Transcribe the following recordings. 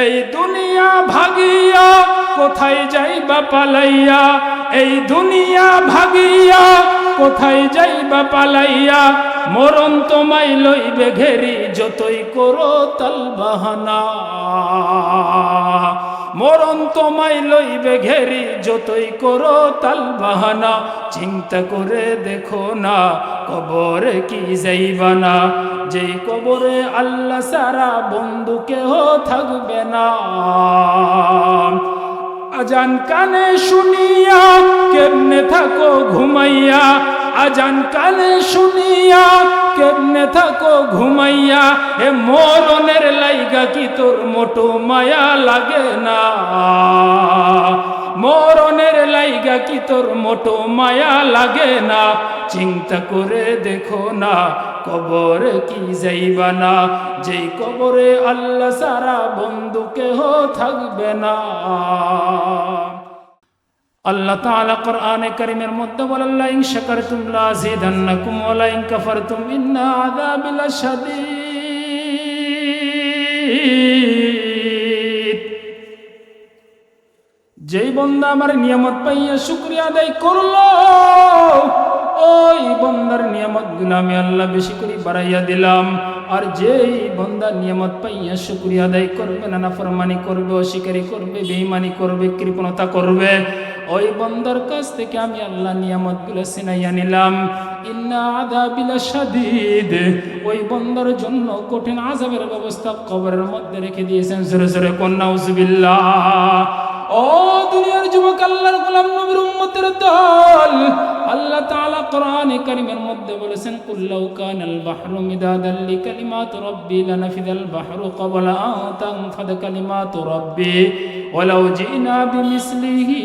এই দুনিয়া ভাগিয়া কোথায় যাইবা পালাইয়া, এই দুনিয়া ভাগিয়া কোথায় যাইবা পালাইয়া, মরণ তোমায় লইবে ঘেরি যতই করো তাল বাহানা, মরণ তোমায় লইবে ঘেরি যতই করো তাল বাহানা। চিন্তা করে দেখো না কবরে কি যাইবা না, যেই কবরে আল্লাহ সারা বন্ধু কেহ থাকবে না। আজান কানে শুনিয়া কেমনে থাকো ঘুমাইয়া, আজান কানে শুনিয়া কেমনে থাকো ঘুমাইয়া, এ মরণের লাইগা কি তোর মোটো মায়া লাগে না, মরণের লাইগা কি তোর মোটো মায়া লাগে না। চিন্তা করে দেখো না কবরে কি যাইবা না, যেই কবরে আল্লাহ সারা বন্ধু কেহ থাকবে না। আল্লাহ তাআলা কোরআনে কারীমের মধ্যে বলেন, লা ইন শাকারতুম লাযিদান্নাকুম ওয়া লা ইন কাফারতুম ইন্না আযাবি লাশাদীদ। যেই বান্দা আমার নিয়ামত পাইয়া শুকরিয়া আদায় করলো, ওই বান্দার নিয়ামতগুলো আমি আল্লাহ বেশি করে বাড়াইয়া দিলাম। আর যেই বান্দা নিয়ামত পাইয়া শুকরিয়া আদায় করবে না, নাফরমানি করবে, অস্বীকারি করবে, বেঈমানি করবে, কৃপণতা করবে, ওই বান্দার কাছ থেকে আমি আল্লাহ নিয়ামতগুলো ছিনাইয়া নিলাম। ইন্না আযাবি লাশাদীদ, ওই বান্দার জন্য কঠিন আযাবের ব্যবস্থা কবরের মধ্যে রেখে দিয়েছেন। জোরে জোরে কোন নাউযুবিল্লাহ। ও দুনিয়ার যুবক, আল্লাহর গোলাম নবীর উম্মতের দল, আল্লাহ তাআলা কোরআনে কারীমের মধ্যে বলেছেন, কুল লাউ কানাল বাহরু মিদাদাল লিকালিমাতি রাব্বি লানাফিদাল বাহরু ক্বাবলা আন তানফাদা কালিমাতু রাব্বি ওয়ালাউ জিনা বিমিসলিহি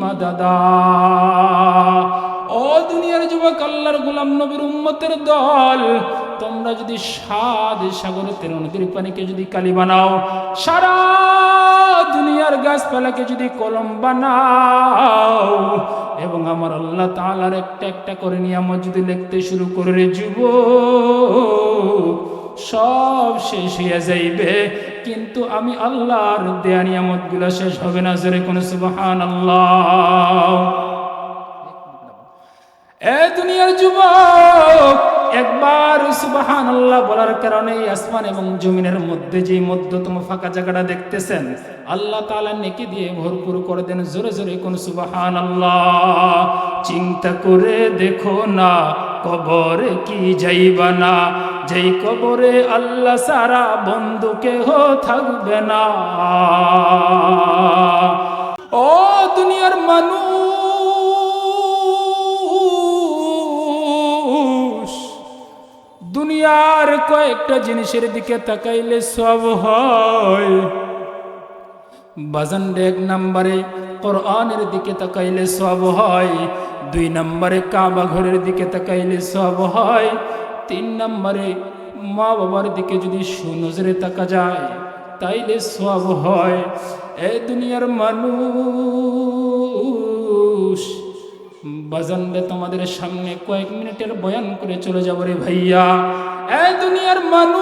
মাদাদা। ও দুনিয়ার যুবক, আল্লাহর গোলাম নবীর উম্মতের দল, তোমরা যদি সাত সাগরের নদীর পানিকে যদি কালি বানাও, সারা দুনিয়ার গাছপালাকে যদি কলম বানাও, এবং আমার আল্লাহ তাআলার একটা একটা করে নিয়ামত যদি লিখতে শুরু করে যুবক, সব শেষ হয়ে যাইবে, কিন্তু আমি আল্লাহর দেয়া নিয়ামতগুলো শেষ হবে না। জোরে কোন সুবহানাল্লাহ। এ দুনিয়ার যুবক, একবার সুবহানাল্লাহ বলার কারণে আসমান এবং জমিনের মধ্যে যে মধ্যতম ফাঁকা জায়গাটা দেখতেছেন, আল্লাহ তাআলা নেকি দিয়ে ভরপুর করে দেন। জোরে জোরে কোন সুবহানাল্লাহ। চিন্তা করে দেখো না কবরে কি যাইবা না, যেই কবরে আল্লাহ সারা বন্ধু কেহ থাকবে না। ও দুনিয়ার মানুষ, দুনিয়ার কয়েকটা জিনিসের দিকে তাকাইলে সব হয়। বাজান, এক নম্বরে কোরআনের দিকে তাকাইলে সব হয়, 2 নম্বরে কাবা ঘরের দিকে তাকাইলে সব হয়, 3 নম্বরে মা বাবার দিকে যদি সুনজরে তাকা যায় তাইলে সব হয়। এই দুনিয়ার মানুষ, বাজানরে তোমাদের সামনে কয়েক মিনিটের বয়ান করে চলে যাব রে ভাইয়া। এই দুনিয়ার মানুষ,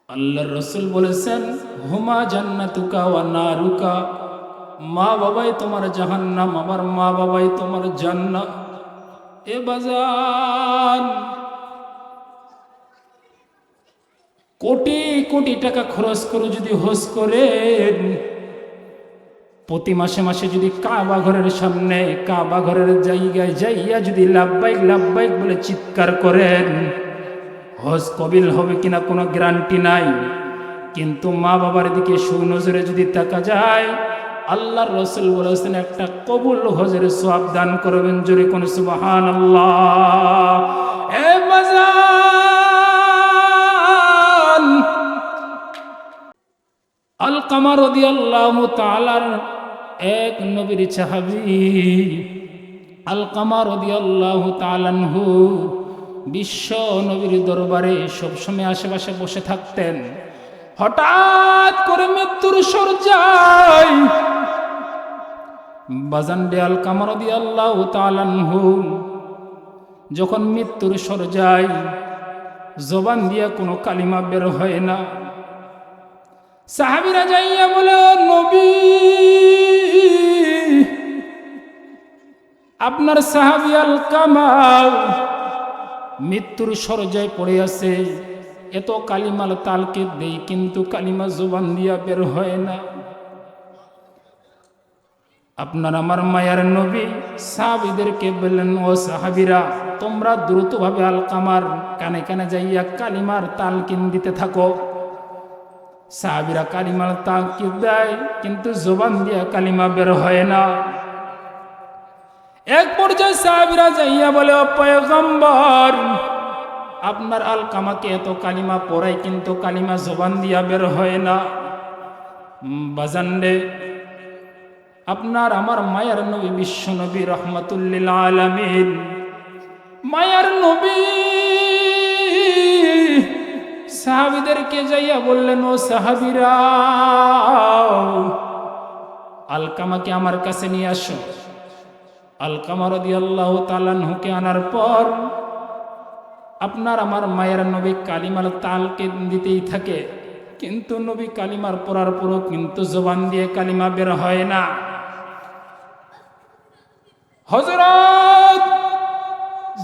আল্লাহর রাসূল বলেছেন, হুমা জান্নাতুকা ওয়া নারুকা, মা বাবাই তোমার জাহান্নাম, আমার মা বাবাই তোমার জান্নাত। এ বাজান, কোটি কোটি টাকা খরচ করে যদি হজ করেন, প্রতি মাসে মাসে যদি কাবা ঘরের সামনে, কাবা ঘরের জায়গায় যাইয়া যদি লাব্বাইক লাব্বাইক বলে চিৎকার করেন, হজ কবিল হবে কিনা কোনো গ্যারান্টি নাই। কিন্তু মা বাবার দিকে সুনজরে যদি তাকা যায়, আল্লাহর রাসূল বলেছেন একটা কবুল হজের সওয়াব দান করবেন। জোরে কোন সুবহানাল্লাহ। এ বাজান, আলকামা রাদিয়াল্লাহু তাআলার এক নবীর সাহাবী, আলকামা রাদিয়াল্লাহু তাআলা আনহু বিশ্ব নবীর দরবারে সবসময় আশেপাশে বসে থাকতেন। হঠাৎ করে মৃত্যুর শয্যায় বাজান রে আলকামা রাদিয়াল্লাহু তাআলা আনহু যখন মৃত্যুর শয্যায় জবান দিয়া কোনো কালিমা বের হয় না। সাহাবীরা যাইয়া বলে, ও নবী, আপনার সাহাবী আলকামা মৃত্যুর শরযায় পড়ে আছে, এত কালিমার তালকে দেই কিন্তু কালিমা জবান দিয়া বের হয় না। আপনার আমার মায়ার নবী সাহাবীদেরকে বললেন, ও সাহাবীরা, তোমরা দ্রুতভাবে আলকামার কানে কানে যাইয়া কালিমার তালকিন দিতে থাকো। সাহাবীরা কালিমার তালকিন দেয় কিন্তু জবান দিয়া কালিমা বের হয় না। এক পর্যায়ে সাহাবীরা যাইয়া বলে, ও পয়গম্বর, আপনার আলকামাকে এত কালিমা পড়াই কিন্তু কালিমা জবান দিয়া বের হয় না। বাজানরে, আপনার আমার মায়ার নবী বিশ্ব নবী রহমাতুল্লিল আলামিন, মায়ার নবী সাহাবীদেরকে যাইয়া বললেন, ও সাহাবীরা, আলকামাকে আমার কাছে নিয়ে আসো। আলকামা রাদিয়াল্লাহু তাআলা আনহুকে আনার পর আপনার আমার মায়ের নবী কালিমার তালকে দিতেই থাকে, কিন্তু নবী কালিমার পড়ার পরও কিন্তু জবান দিয়ে কালিমা বের হয় না। হযরত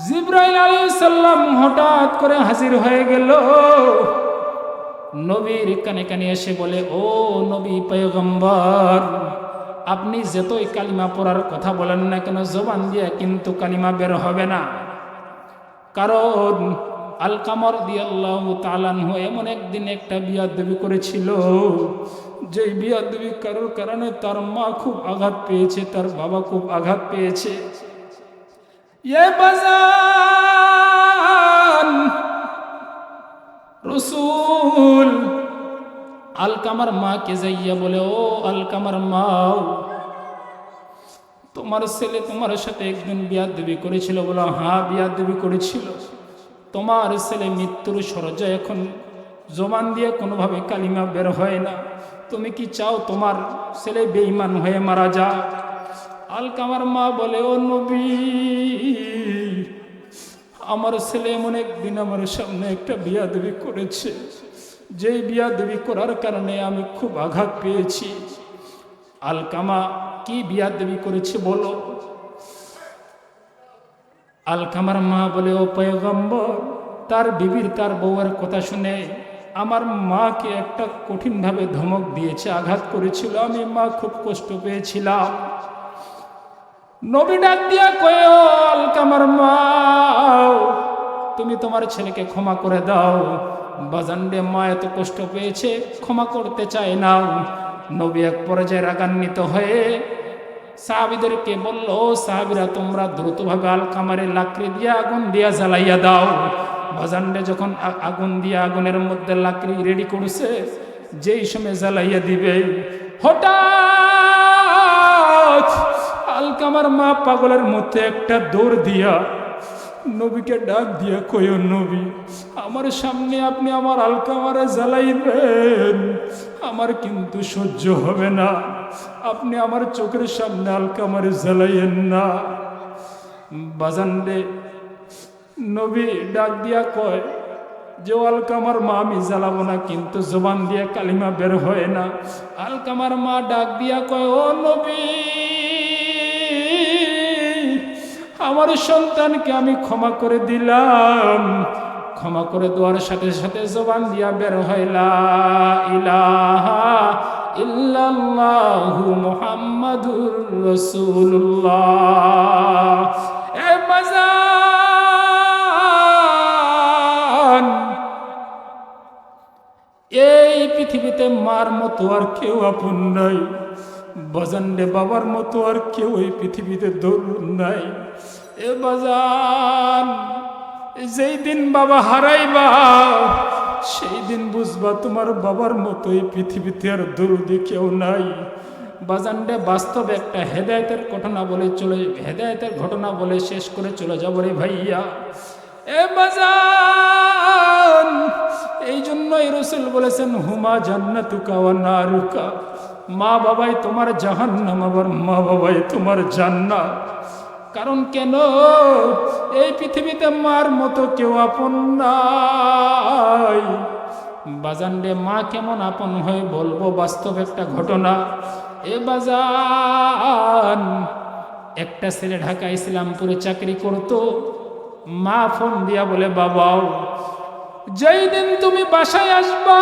জিবরাইল আলাইহিস সালাম হঠাৎ করে হাজির হয়ে গেল। নবীর কানে কানে এসে বলে, ও নবী পয়গম্বর, আপনি যতই কালিমা পড়ার কথা বলেন না কেন, জবান দিয়ে কিন্তু কালিমা বের হবে না। কারণ আলকামা রাদিয়াল্লাহু তাআলা আনহু এমন একদিন একটা বিয়াদবি করেছিল, যে বিয়াদবি কারোর কারণে তার মা খুব আঘাত পেয়েছে, তার বাবা খুব আঘাত পেয়েছে। এ বাজান, রাসূল আলকামার মাকে যাইয়া বলে, ও আলকামার মা, তোমার ছেলে তোমার সাথে একদিন বিয়াদবি করেছিল। বলো, হ্যাঁ বিয়াদবি করেছিল। তোমার ছেলে মৃত্যুর শরযায়, এখন জবান দিয়ে কোনোভাবে কালিমা বের হয় না। তুমি কি চাও তোমার ছেলে বেঈমান হয়ে মারা যাক? আলকামার মা বলে, ও নবী, আমার ছেলে এমন একদিন আমার সামনে একটা বিয়াদবি করেছে, যেই বিয়াদবি করার কারণে আমি খুব আঘাত পেয়েছি। আলকামা, কি বিয়াদবি করেছে বলো? আলকামার মা বলে, ও পয়গম্বর, তার বিবির, তার বউয়ের কথা শুনে আমার মাকে একটা কঠিনভাবে ধমক দিয়েছে, আঘাত করেছিল, আমি মা খুব কষ্ট পেয়েছিলাম। নবী ডাক দিয়া কয়, ও আলকামার মা, তুমি তোমার ছেলেকে ক্ষমা করে দাও। বাজানরে, মা এত কষ্ট পেয়েছে, ক্ষমা করতে চায় না। নবী এক পর্যায়ে রাগান্বিত হয়ে সাহাবীদেরকে বলল, ও সাহাবীরা, তোমরা দ্রুতভাবে আলকামারে লাকড়ি দিয়া আগুন দিয়া জ্বালাইয়া দাও। বাজানরে যখন আগুন দিয়া আগুনের মধ্যে লাকড়ি রেডি করছে, যেই সময় জ্বালাইয়া দিবে, হঠাৎ আলকামার মা পাগলের মধ্যে একটা দৌড় দিয়া নবীকে ডাক দিয়া কয়, নবী, আমার সামনে আপনি আমার আলকামারে জ্বালাইবেন, আমার কিন্তু সহ্য হবে না। আপনি আমার চোখের সামনে আলকামারে জ্বালাইয়েন না। বাজান রে, নবী ডাক দিয়া কয় যে, আলকামার মা, আমি জ্বালাবো না, কিন্তু জবান দিয়ে কালিমা বের হয় না। আলকামার মা ডাক দিয়া কয়, ও নবী, আমার সন্তানকে আমি ক্ষমা করে দিলাম। ক্ষমা করে দেওয়ার সাথে সাথে জবান দিয়া বের হয়, লা ইলাহা ইল্লাল্লাহু মুহাম্মাদুর রাসূলুল্লাহ। এ বাজান, এই পৃথিবীতে মার মতো আর কেউ আপন নাই। বাজান রে, বাবার মতো আর কেউ এই পৃথিবীতে দরুদ নাই। এ বাজান, যেই দিন বাবা হারাইবা, সেই দিন বুঝবা তোমার বাবার মতো এই পৃথিবীতে আর দরুদি কেউ নাই। বাজান রে, বাস্তবে একটা হেদায়েতের ঘটনা বলে শেষ করে চলে যাব রে ভাইয়া। এ বাজান, এই জন্যই রাসূল বলেছেন, হুমা জান্নাতুকা ওয়া নারুকা, মা বাবাই তোমার জাহান্নাম, আবার মা বাবাই তোমার জান্নাত। কারণ কেন? এই পৃথিবীতে মার মতো কেউ আপন না। বাজান রে, মা কেমন আপন হয়ে বলবো বাস্তব একটা ঘটনা। এ বাজান, একটা ছেলে ঢাকা ইসলামপুরে চাকরি করত। মা ফোন দিয়া বলে, বাবাও যেই দিন তুমি বাসায় আসবা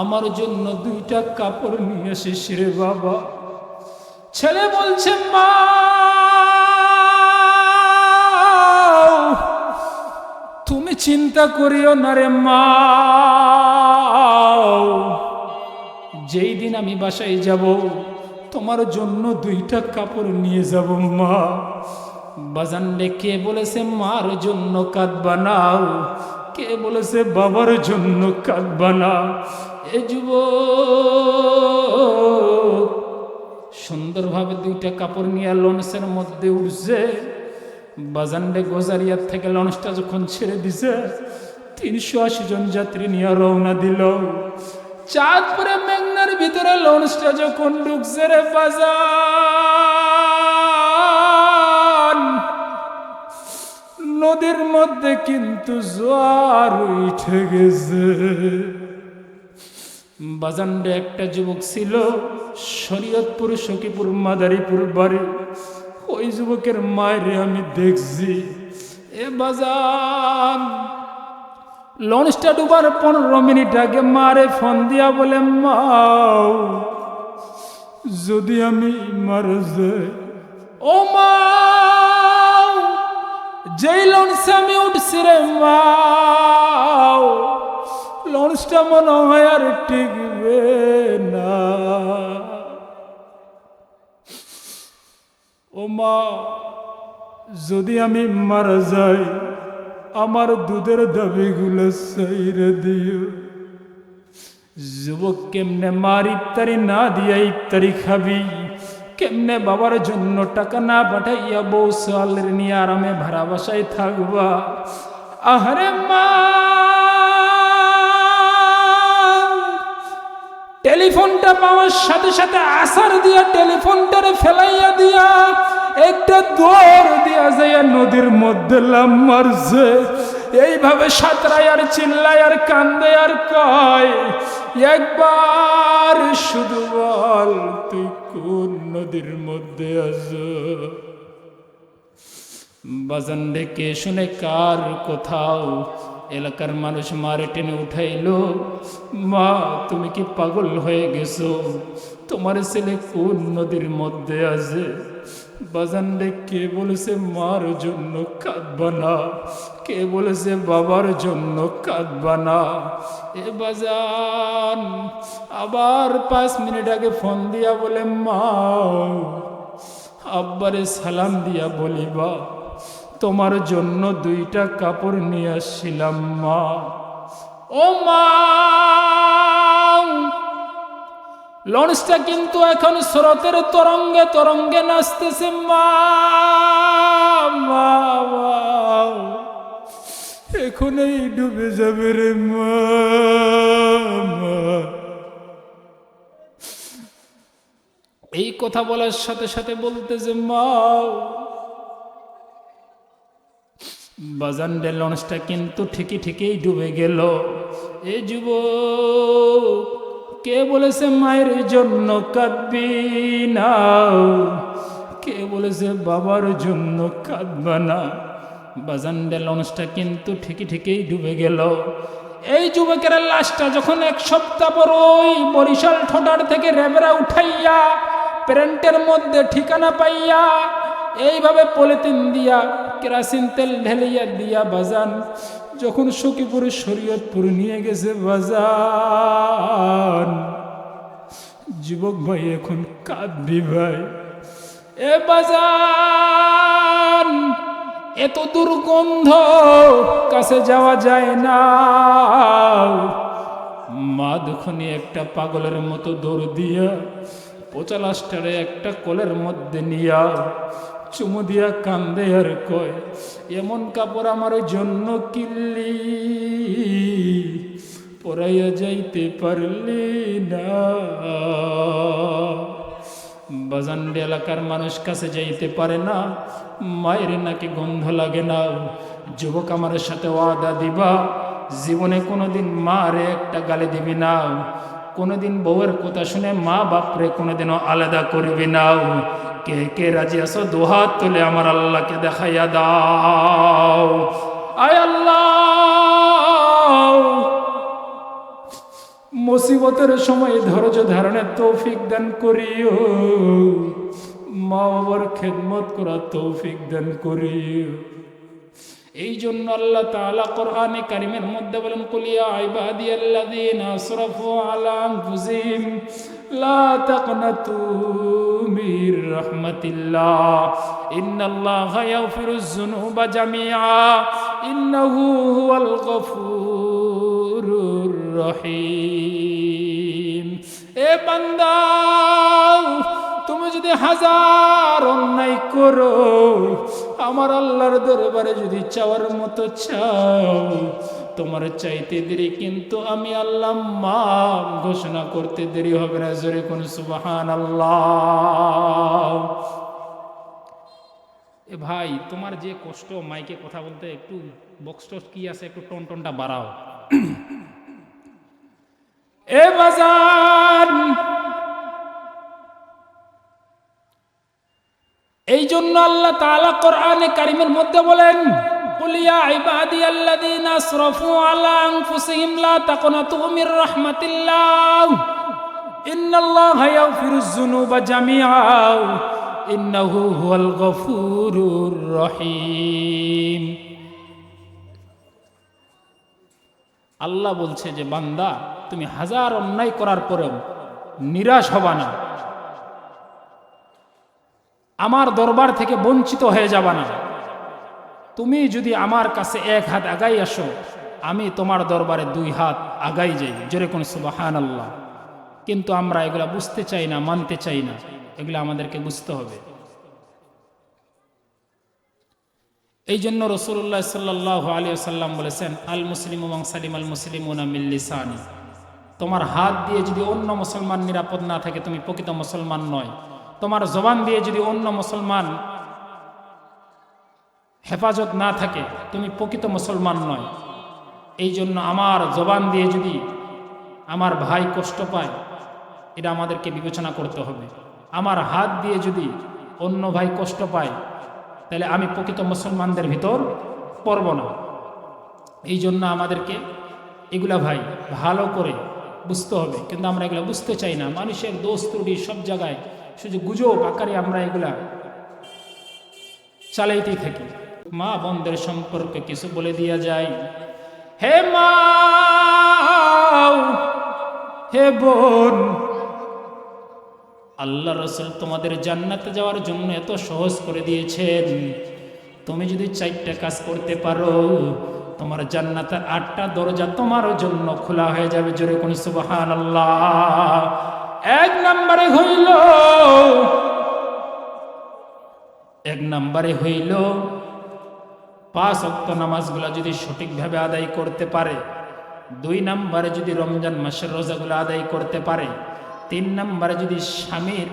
আমার জন্য 2টা কাপড় নিয়ে আসিস রে বাবা। ছেলে বলছে, মা তুমি চিন্তা করিও না রে মা, যেই দিন আমি বাসায় যাব তোমার জন্য 2টা কাপড় নিয়ে যাব মা। বাজান রে, কে বলেছে মার জন্য কাঁদবা না? কে বলেছে বাবার জন্য কাঁদবা না? এ যুবক সুন্দরভাবে 2টা কাপড় নিয়ে লঞ্চের মধ্যে উঠছে। বাজান রে, গোজারিয়ার থেকে লঞ্চটা যখন ছেড়ে দিছে 380 জন যাত্রী নিয়ে রওনা দিল। চাঁদপুরে মেঘনার ভিতরে লঞ্চটা যখন ঢুকছে রে বাজান, নদীর মধ্যে কিন্তু জোয়ার উঠে গেছে। বাজান রে, একটা যুবক ছিল শরীয়তপুর সখীপুর মাদারীপুর বাড়ি। ওই যুবকের মায়ের আমি দেখছি। এ বাজান, লঞ্চটা ডুবার 15 মিনিট আগে মারে ফোন দিয়া বলে, মা যদি আমি মারা যাই, ও মা যেই লঞ্চে আমি উঠছি রে মা, লঞ্চটা মনে হয় আর টিকবে না। ও মা যদি আমি মারা যাই আমার দুধের দাবিগুলো সাইরে দিও। যুবক, কেমনে মার ইফতারি না দিয়া ইফতারি খাবি? কেমনে বাবার জন্য টাকা না পাঠাইয়া বউ সালের নিয়ে আরামে ভাড়া বাসায় থাকবা? আহারে মা, টেলিফোনটা পাওয়ার সাথে সাথে আসার দিয়া টেলিফোনটারে ফেলাইয়া দিয়া একটা দৌড় দিয়া যাইয়া নদীর মধ্যে লাম মারছে। এইভাবে সাঁতরায় আর চিল্লায় আর কান্দে আর কয়, একবার শুধু বল তুই কোন নদীর মধ্যে আছো? বাজান ডেকে শুনে কার কোথাও এলাকার মানুষ মারে টেনে উঠাইলো। মা তুমি কি পাগল হয়ে গেছো? তোমার ছেলে কোন নদীর মধ্যে আছে? বাজান রে, কে বলেছে মার জন্য কাঁদবা না? কে বলেছে বাবার জন্য কাঁদবা না? এ বাজান আবার 5 মিনিট আগে ফোন দিয়া বলে, মা আব্বারে সালাম দিয়া বলিবা তোমার জন্য 2টা কাপড় নিয়ে আসছিলাম মা। ও মা, লঞ্চটা কিন্তু এখন স্রোতের তরঙ্গে তরঙ্গে নাচতেছে মা। এখনই ডুবে যাবে রে মা। এই কথা বলার সাথে সাথে বলতেছে, মা বাজান রে, লঞ্চটা কিন্তু ঠিকই ডুবে গেল। এ যুবক, কে বলেছে মায়ের জন্য কাঁদবি না? কে বলেছে বাবার জন্য কাঁদবা না? বাজান রে, লঞ্চটা কিন্তু ঠিকই ডুবে গেল। এই যুবকের লাশটা যখন 1 সপ্তাহ পর ওই বরিশাল ঠোঁটার থেকে রেবেরা উঠাইয়া প্যারেন্টের মধ্যে ঠিকানা পাইয়া এইভাবে পলিথিন দিয়া কেরাসিন তেল ঢেলিয়া দিয়া বাজান যখন সখীপুর শরীয়তপুর নিয়ে গেছে বাজান, যুবক ভাই এখন কাঁদবি ভাই। এ বাজান, এত দুর্গন্ধ কাছে যাওয়া যায় না। মা দুখনি একটা পাগলের মতো দৌড় দিয়া 50টারে একটা কোলের মধ্যে নিয়া চুমু দিয়া কান্দে আর কয়, এমন কাপড় আমার জন্য কিনলি, পরাইয়া যাইতে পারলি না। বাজান এলাকার মানুষ কাছে যাইতে পারে না, মায়ের নাকি গন্ধ লাগে না। যুবক আমার সাথে ওয়াদা দিবা জীবনে কোনোদিন মারে একটা গালি দিবি না, কোনোদিন বউয়ের কথা শুনে মা বাপরে কোনোদিনও আলাদা করবি না। কে কে রাজি আছো দুহাত তুলে আমার আল্লাহকে দেখাইয়া দাও। আয় আল্লাহ, মুসিবতের সময় ধৈর্য ধারণের তৌফিক দান করিও, মা বাবার খেদমত করার তৌফিক দান করিও। এই জন্য আল্লাহ তাআলা কোরআনে কারীমের মধ্যে বলেন, কুল ইয়া ইবাদিয়াল্লাযীনা আসরাফু আলা আনফুসিহিম লা তাকনাতু মির রাহমাতিল্লাহ ইন্নাল্লাহা ইয়াগফিরুয যুনুবা জামিআ ইন্নাহু হুয়াল গফুরুর রহিম। এ বান্দা, তুমি যদি হাজার অন্যায় করো, আমার আল্লাহর দরবারে যদি চাওয়ার মতো চাও, তোমার চাইতে দেরি কিন্তু আমি আল্লাহ মাফ ঘোষণা করতে দেরি হবে না। জোরে কোন সুবহানাল্লাহ। এ ভাই, তোমার যে কষ্ট মাইকে কথা বলতে, একটু বক্স টক্স কি আছে একটু টনটনটা বাড়াও। এ বাজার, এই জন্য আল্লাহ তাআলা কোরআনে কারীমের মধ্যে বলেন, কুল ইয়া ইবাদিয়াল্লাযীনা আসরাফু আলা আনফুসিহিম লা তাকনাতু মির রাহমাতিল্লাহ ইন্নাল্লাহা ইয়াগফিরুয যুনুবা জামিআ ইন্নাহু হুয়াল গফুরুর রহিম। আল্লাহ বলছে যে বান্দা, তুমি হাজার অন্যায় করার পরেও নিরাশ হবা না, আমার দরবার থেকে বঞ্চিত হয়ে যাবা না। তুমি যদি আমার কাছে এক হাত আগাই আসো, আমি তোমার দরবারে দুই হাত আগাই যাই। জোরে কোন সুবহানাল্লাহ। কিন্তু আমরা এগুলা বুঝতে চাই না, মানতে চাই না। এগুলা আমাদেরকে বুঝতে হবে। এই জন্য রাসূলুল্লাহ সাল্লাল্লাহু আলাইহি ওয়াসাল্লাম বলেছেন, আল মুসলিমু মান সালিমাল মুসলিমুনা মিন লিসানি। তোমার হাত দিয়ে যদি অন্য মুসলমান নিরাপদ না থাকে, তুমি প্রকৃত মুসলমান নয়। তোমার জবান দিয়ে যদি অন্য মুসলমান হেফাজত না থাকে, তুমি প্রকৃত মুসলমান নয়। এই জন্য আমার জবান দিয়ে যদি আমার ভাই কষ্ট পায়, এটা আমাদেরকে বিবেচনা করতে হবে। আমার হাত দিয়ে যদি অন্য ভাই কষ্ট পায়, তাহলে আমি প্রকৃত মুসলমানদের ভিতর পড়ব না। এই জন্য আমাদেরকে এগুলা ভাই ভালো করে বুঝতে হবে। কিন্তু আমরা এগুলা বুঝতে চাই না। মানুষের দোষ ত্রুটি সব জায়গায় শুধু গুজব আকারে আমরা এগুলা চালাইতেই থাকি। মা বোনদের সম্পর্কে কিছু বলে দিয়া যায়। হে মা, হে বোন, আল্লাহ রাসূল তোমাদের জান্নাতে যাওয়ার জন্য এত সহজ করে দিয়েছেন। তুমি যদি 4টা কাজ করতে পারো, তোমার জান্নাতের 8টা দরজা তোমার জন্য খোলা হয়ে যাবে। জোরে কোন সুবহানাল্লাহ। এক নম্বরে হইল 5 ওয়াক্ত নামাজগুলা যদি সঠিকভাবে আদায় করতে পারে, 2 নম্বরে যদি রমজান মাসের রোজাগুলো আদায় করতে পারে, 3 নম্বরে যদি স্বামীর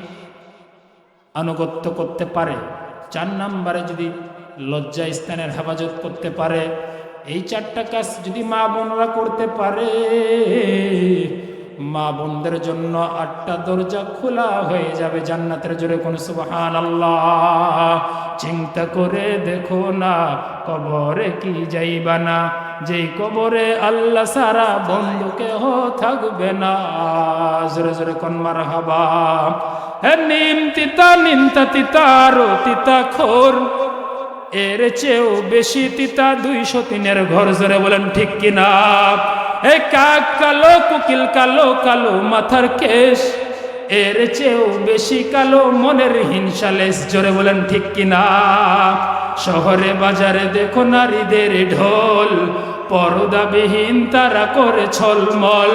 আনুগত্য করতে পারে, 4 নম্বরে যদি লজ্জা স্থানের হেফাজত করতে পারে। এই 4টা কাজ যদি মা বোনরা করতে পারে, মা বোনদের জন্য 8টা দরজা খোলা হয়ে যাবে জান্নাতের। জোরে কোন সুবহানাল্লাহ। চিন্তা করে দেখো না, কবরে কি যাইবা না, যেই কবরে আল্লাহ সারা বন্ধু কেহ থাকবে না। জোরে জোরে কোন মারহাবা। হে নিম তিতা নিমতা তিতারো তিতা খোর, এর চেয়েও বেশি তিতা 203-এর ঘর। জোরে বলেন ঠিক কিনা। এ কাক কালো, কুকিল কালো, কালো মাথার কেশ, এর চেয়েও বেশি কালো মনের হিংসা লেশ। জোরে বলেন ঠিক কিনা। শহরে বাজারে দেখো নারীদের ঢোল, পর্দাবিহীন তারা করে ছলমল,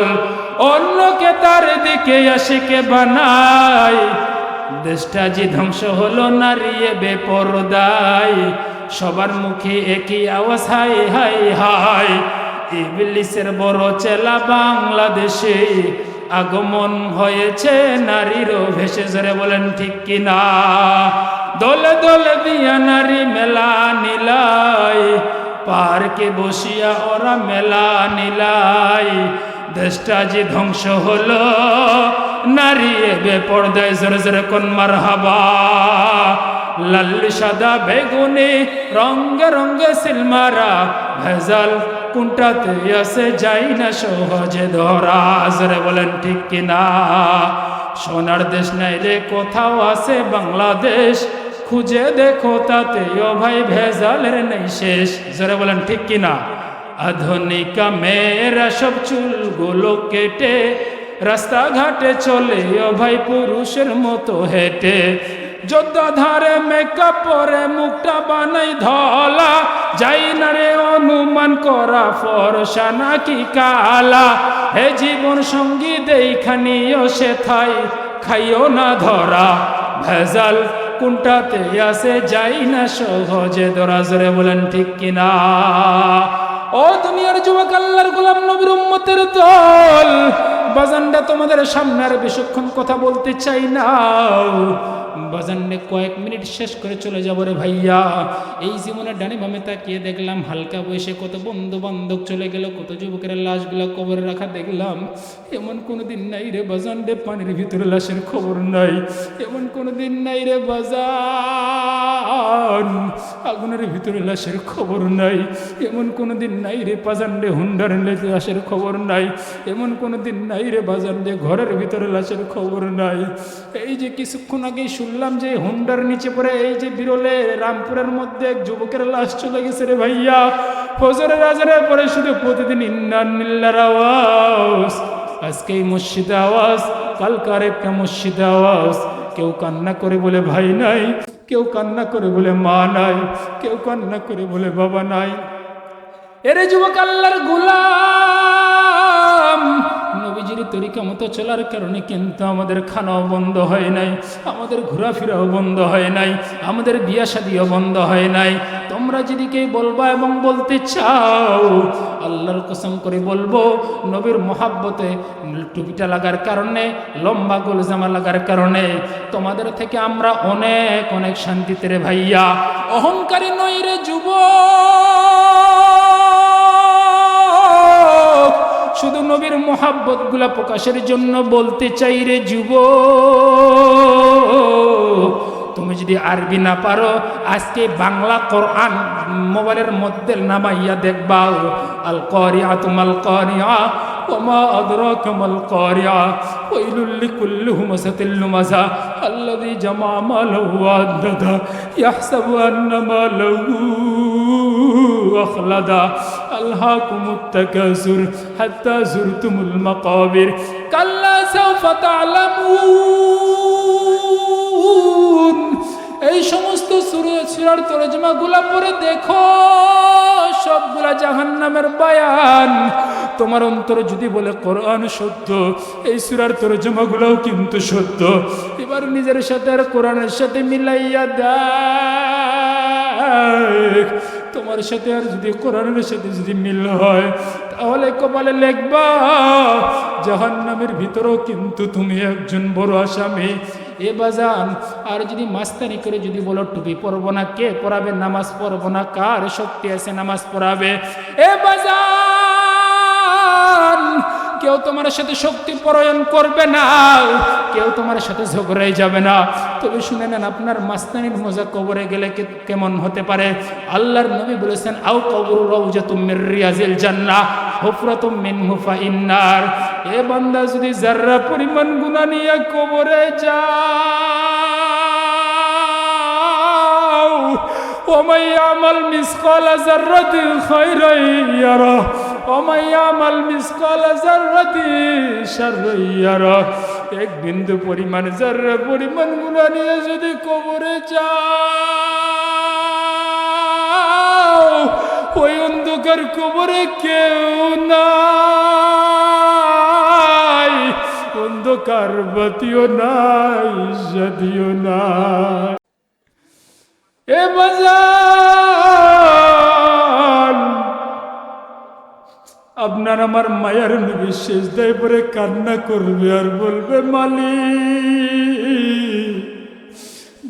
অন্যকে তার দিকে আশিকে বানায়। দেশটা যে ধ্বংস হলো নারী বেপরদায়, সবার মুখে একই আওয়াজ হাই হাই হাই। ইবলিসের বড় চেলা বাংলাদেশে আগমন হয়েছে নারীরও ভেসে। জোরে বলেন ঠিক কিনা। দলে দলে দিয়া নারী মেলা নিলাই, পার্কে বসিয়া ওরা মেলা নিলাই। দেশটা যে ধ্বংস হলো, নারী বেপর্দায় জোরে জোরে কোন মারহাবা। লাল সাদা বেগুনি রঙে রঙে সিলমারা, ভেজাল কোনটাতে আছে যাই না সহজে ধরা। জোরে বলেন ঠিক কিনা? সোনার দেশ নাই রে কোথাও আছে বাংলাদেশ, খুঁজে দেখো তাতেও ভাই ভেজালের নেই শেষ। জোরে বলেন ঠিক কিনা? আধুনিকা মেয়েরা সব চুলগুলো কেটে রাস্তাঘাটে চলে ও ভাই পুরুষের মতো হেঁটে। যোদ্ধা ধারে মেকআপ পরে মুখটা বানাই ধলা, যাই না রে অনুমান করা ফরসা নাকি কালা। হে জীবন সঙ্গী দেখানিও সে থাই, খাইও না ধরা। ভেজাল কোনটাতে আছে যাই না সহজে ধরা। জোরে বলেন ঠিক কিনা? ও দুনিয়ার যুবক, আল্লাহর গোলাম নবীর উম্মতের দল, বাজানটা তোমাদের সামনে আর বেশিক্ষণ কথা বলতে চাই না। বাজানে কয়েক মিনিট শেষ করে চলে যাব রে ভাইয়া। এই জীবনে ডানে বামে তাকিয়ে দেখলাম হালকা বয়সে কত বন্ধু বান্ধব চলে গেল, কত যুবকের লাশগুলা কবরে রাখা দেখলাম। এমন কোনো দিন নাই রে বাজান রে পানির ভিতরে লাশের খবর নাই। এমন কোনো দিন নাই রে বাজান আগুনের ভিতরে লাশের খবর নাই। এমন কোনো দিন নাই রে বাজান রে হুন্ডার লাশের খবর নাই। এমন কোনো দিন নাই রে বাজান রে ঘরের ভিতরে লাশের খবর নাই। এই যে কিছুক্ষণ আগেই শুনলাম যে হুন্ডার নিচে পড়ে এই যে বিরলে রামপুরের মধ্যে এক যুবকের লাশ চলে গেছে রে ভাইয়া। ফজরের আজানের পরে শুধু প্রতিদিন ইন্নালিল্লাহির আওয়াজ, আজকে এই মসজিদে আওয়াজ, কালকার একটা মসজিদে আওয়াজ। কেউ কান্না করে বলে ভাই নাই, কেউ কান্না করে বলে মা নাই, কেউ কান্না করে বলে বাবা নাই। এরে যুবক আল্লাহর গোলাম, নবীজির তরিকা মতো চলার কারণে কিন্তু আমাদের খানাও বন্ধ হয় নাই, আমাদের ঘোরাফেরাও বন্ধ হয় নাই, আমাদের বিয়া শাদিও বন্ধ হয় নাই। তোমরা যদি কে বলবা এবং বলতে চাও, আল্লাহর কসম করে বলবো, নবীর মহাব্বতে টুপিটা লাগার কারণে, লম্বা গোল জামা লাগার কারণে তোমাদের থেকে আমরা অনেক অনেক শান্তিতে রে ভাইয়া। অহংকারী নই রে যুবক, শুধু নবীর মোহাব্বত গুলা প্রকাশের জন্য বলতে চাই রে যুবক। তুমি যদি আরবি না পারো, আজকে বাংলা কোরআন মোবাইলের মধ্যে নামাইয়া দেখবা। আল কারিআতু মাল কারিআ ওয়া মা আদরাকা মাল কারিআ ওয়াইলুল লিকুল্লি হুমাযাতিল লুমাযা আল্লাযী জামা মালাহু ওয়া আদ্দাদা ইয়াহসাবু আন্না মালাহু আখলাদা আলহাকুমুত তাকাসুর হাত্তা যুরতুমুল মাকাবির কাল্লা সাওফা তা'লামুন। এই সমস্ত সূরার তরজমাগুলা পড়ে দেখো, সবগুলা জাহান্নামের বায়ান। তোমার অন্তর যদি বলে কোরআন সত্য, এই সূরার তরজমাগুলোও কিন্তু সত্য। এবার নিজের সাথে আর কোরআনের সাথে মিলাইয়া দেখ, তোমার সাথে আর যদি কোরআনের সাথে যদি মিল হয়, তাহলে কপালে লিখবা জাহান্নামের ভিতরেও কিন্তু তুমি একজন বড় আসামি। এ বাজান, আর যদি মাস্তানি করে যদি বলো টুপি পরবো না, কে পড়াবে? নামাজ পড়বো না, কার শক্তি আছে নামাজ পড়াবে? এ বাজান, কেউ তোমার সাথে শক্তি প্রয়োগ করবে না, কেউ তোমার সাথে ঝগড়াই যাবে না। তবে শুনে নেন, আপনার মাস্তানির মজা কবরে গেলে কেমন হতে পারে? আল্লাহর নবী বলেছেন, আও কবরু রাউজাতুম মির রিয়াজিল জান্নাহ হুফরাতুম মিনহু ফাইন্নার। এ বান্দা, যদি যাররা পরিমাণ গুনাহ নিয়ে কবরে যাও, ওমাই আমাল মিসকালা যাররাতিন খায়রান ইয়ারা ওমাই আমাল মিসকালা যাররাতিন শাররান ইয়ারা। এক বিন্দু পরিমাণ, যাররা পরিমাণ গুনাহ নিয়ে যদি কবরে যাও, ওই অন্ধকার কবরে কেউ নাই, অন্ধকার বাতিও নাই, জাদিও নাই। এ বাজান, আপনার আমার মায়ার নবী সিজদায় পড়ে কান্না করবে আর বলবে, মালিক,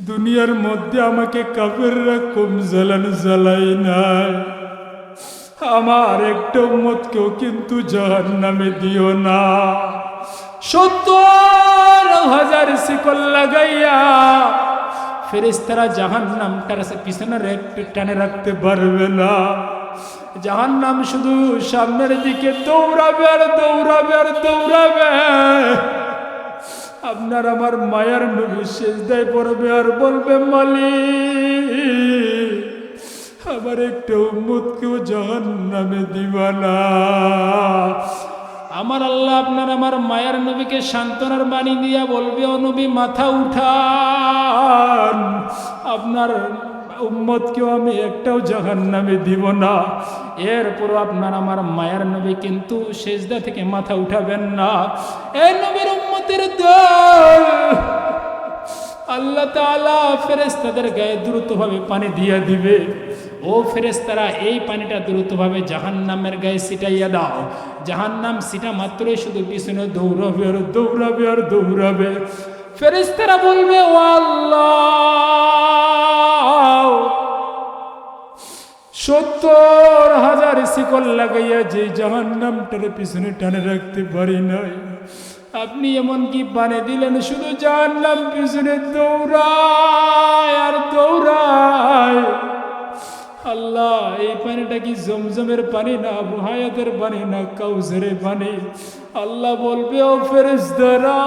দুনিয়ার মধ্যে আমাকে কাফেররা কম জ্বালান জ্বালাই নাই, আমার একটা উম্মতকেও কিন্তু জাহান্নামে দিও না। 70,000 শিকল লাগাইয়া ফেরেশতারা জাহান্নামটার পিছনের একটু টানে রাখতে পারবে না। জাহান্নাম শুধু সামনের দিকে দৌড়াবে আর দৌড়াবে আর দৌড়াবে। আপনার আমার মায়ার নবী সিজদায় পড়বে আর বলবে, মালিক আমার একটা উম্মতকেও জাহান্নামে দিবা না। আমার আল্লাহ আপনার আমার মায়ার নবীকে সান্ত্বনার বাণী দিয়া বলবে, ও নবী মাথা উঠান, আপনার উম্মতকেও আমি একটাও জাহান্নামে দিব না। এরপরও আপনার আমার মায়ার নবী কিন্তু সিজদা থেকে মাথা উঠাবেন না। এই নবীর উম্মতের দল আল্লাহ তাআলা ফেরেশতাদের গায়ে দ্রুতভাবে পানি দিয়ে দিবে। ও ফেরেশতারা, এই পানিটা দ্রুতভাবে জাহান্নামের গায়ে ছিটাইয়া দাও। জাহান্নাম ছিটা মাত্রই শুধু পিছনে দৌড়াবে আর দৌড়াবে আর দৌড়াবে। ফেরেশতারা বলবে, ও আল্লাহ, 70,000 শিকল লাগাইয়া যে জাহান্নামটার পিছনে টানে রাখতে পারি নাই, আপনি এমন কি পানি দিলেন শুধু জাহান্নাম পিছনে দৌড়ায় আর দৌড়ায়। আল্লাহ, এই পানিটা কি জমজমের পানি না আবু হায়াতের পানি না কাউসারের পানি? আল্লাহ বলবে, ও ফেরেশতারা,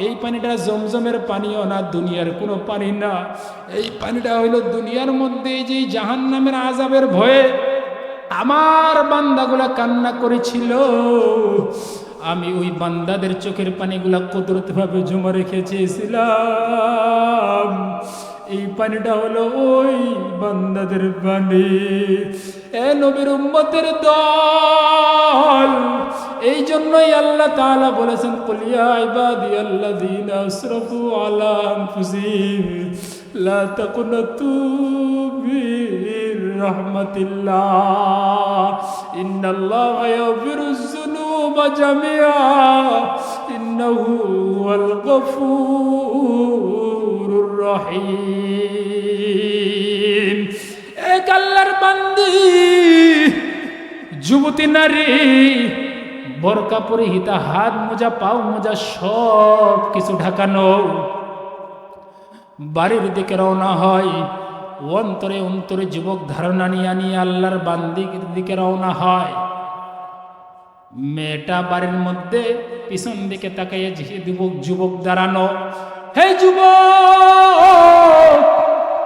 এই পানিটা জমজমের পানিও না, দুনিয়ার কোনো পানি না। এই পানিটা হইল দুনিয়ার মধ্যে যে জাহান্নামের আযাবের ভয়ে আমার বান্দাগুলা কান্না করেছিল, আমি ওই বান্দাদের চোখের পানিগুলা কুদরতভাবে জমা রেখেছিলাম। এই পানিটা হলো ওই বান্দাদের পানি। এ নবীর উম্মতের দল, এই জন্যই আল্লাহ তাআলা বলেছেন, কুল ইয়া ইবাদিয়াল্লাযীনা আসরাফু আলা আনফুসিহিম লা তাকুনাতু মির রাহমাতিল্লাহ ইন্নাল্লাহা ইয়াগফিরুয যুনুবা জামিআ ইন্নাহু হুয়াল গফুরুর রহিম। এক আল্লাহর বান্দি, যুবতী নারী, বোরকা পরিহিতা, হাত মোজা পাও মোজা সব কিছু ঢাকানো, বাড়ির দিকে রওনা হয়। অন্তরে অন্তরে যুবক ধারণা নিয়ে আল্লাহর বান্দির দিকে রওনা হয়। মেয়েটা বাড়ির মধ্যে পিছন দিকে তাকাইয়া যুবক দাঁড়ানো। হে যুবক,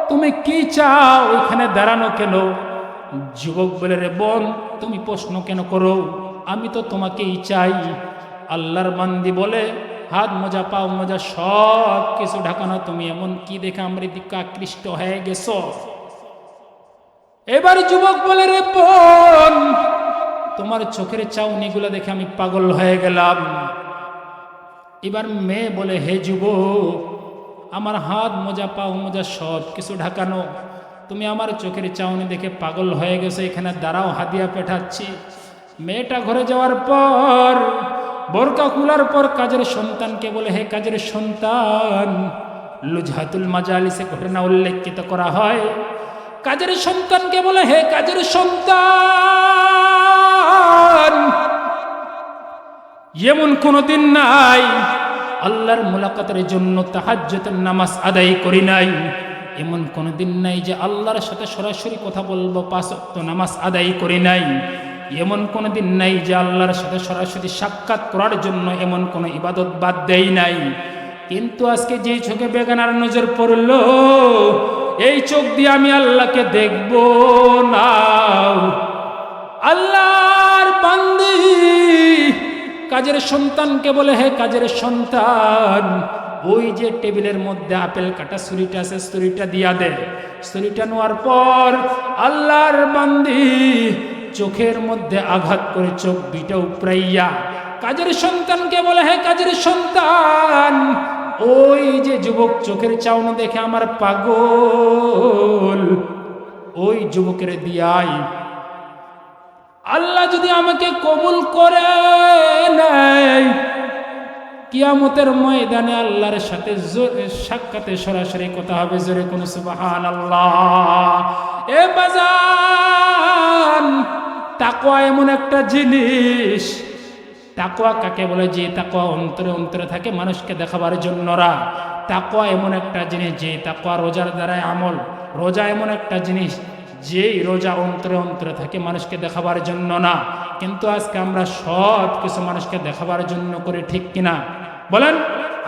তুমি কি চাও? এখানে দাঁড়ানো কেন? যুবক বলে, রে বোন, তুমি প্রশ্ন কেন করো? আমি তো তোমাকেই চাই। আল্লাহর বান্দি বলে, হাত মোজা পাও মোজা সব কিছু ঢাকানো, তুমি এমন কি দেখে আমার দিকে আকৃষ্ট হয়ে গেছো? এবার যুবক বলে, রে বোন, তোমার চোখের চাউনিগুলো দেখে আমি পাগল হয়ে গেলাম। এবার মেয়ে বলে, হে যুবক, আমার হাত মোজা পাও মোজা সব কিছু ঢাকানো, তুমি আমার চোখের চাউনি দেখে পাগল হয়ে গেছো, এখানে দাঁড়াও, হাদিয়া পেঠাচ্ছি। মেয়েটা ঘরে যাওয়ার পর, বোরকা খোলার পর কাজের সন্তানকে বলে, হে কাজের সন্তান, লুজহাতুল মাজালিসে ঘটনা উল্লেখিত করা হয়। কাজের সন্তানকে বলে, হে কাজের সন্তান, এমন কোনদিন নাই আল্লাহর মুলাকাতের জন্য তাহাজ্জুদের নামাজ আদায় করি নাই, এমন কোনদিন নাই যে আল্লাহর সাথে সরাসরি কথা বলবো, 5 ওয়াক্ত নামাজ আদায় করি নাই, এমন কোনদিন নাই যে আল্লাহর সাথে সরাসরি সাক্ষাৎ করার জন্য এমন কোনো ইবাদত বাদ দেই নাই। কিন্তু আজকে যে চোখে বেগানার নজর পড়ল, এই চোখ দিয়ে আমি আল্লাহকে দেখব না। আল্লাহর বান্দি কাজের সন্তানকে বলে, হে কাজের সন্তান, ওই যে টেবিলের মধ্যে আপেল কাটা ছুরিটা আছে, ছুরিটা দিয়া দে। ছুরিটা নেওয়ার পর আল্লাহর বান্দি চোখের মধ্যে আঘাত করে চোখ দুইটা উপড়াইয়া কাজের সন্তানকে বলে, হে কাজের সন্তান, ওই যে যুবক চোখের চাউনি দেখে আমার পাগল, ওই যুবকের দিয়াই আল্লাহ যদি আমাকে কবুল করে নেয়, কিয়ামতের ময়দানে আল্লাহর সাথে সাক্ষাতে সরাসরি কথা হবে। জোরে কোন সুবহানাল্লাহ। এ বাজার তাকওয়া এমন একটা জিনিস, তাকওয়া কাকে বলে? যে তাকওয়া অন্তরে অন্তরে থাকে মানুষকে দেখাবার জন্য না। তাকওয়া এমন একটা জিনিস, যে তাকওয়া রোজার দ্বারাই আমল। রোজা এমন একটা জিনিস, যেই রোজা অন্তরে অন্তরে থাকে মানুষকে দেখাবার জন্য না। কিন্তু আজকে আমরা সব কিছু মানুষকে দেখাবার জন্য করি, ঠিক কিনা বলেন?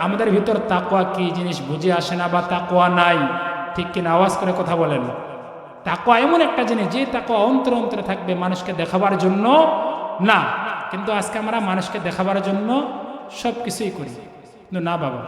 আমাদের ভিতর তাকওয়া কি জিনিস বুঝে আসে না, বা তাকওয়া নাই, ঠিক কিনা? আওয়াজ করে কথা বলেন। তাকওয়া এমন একটা জিনিস, যে তাকওয়া অন্তরে অন্তরে থাকবে মানুষকে দেখাবার জন্য না। কিন্তু আজকে আমরা মানুষকে দেখাবার জন্য সব কিছুই করি, কিন্তু না বাবা।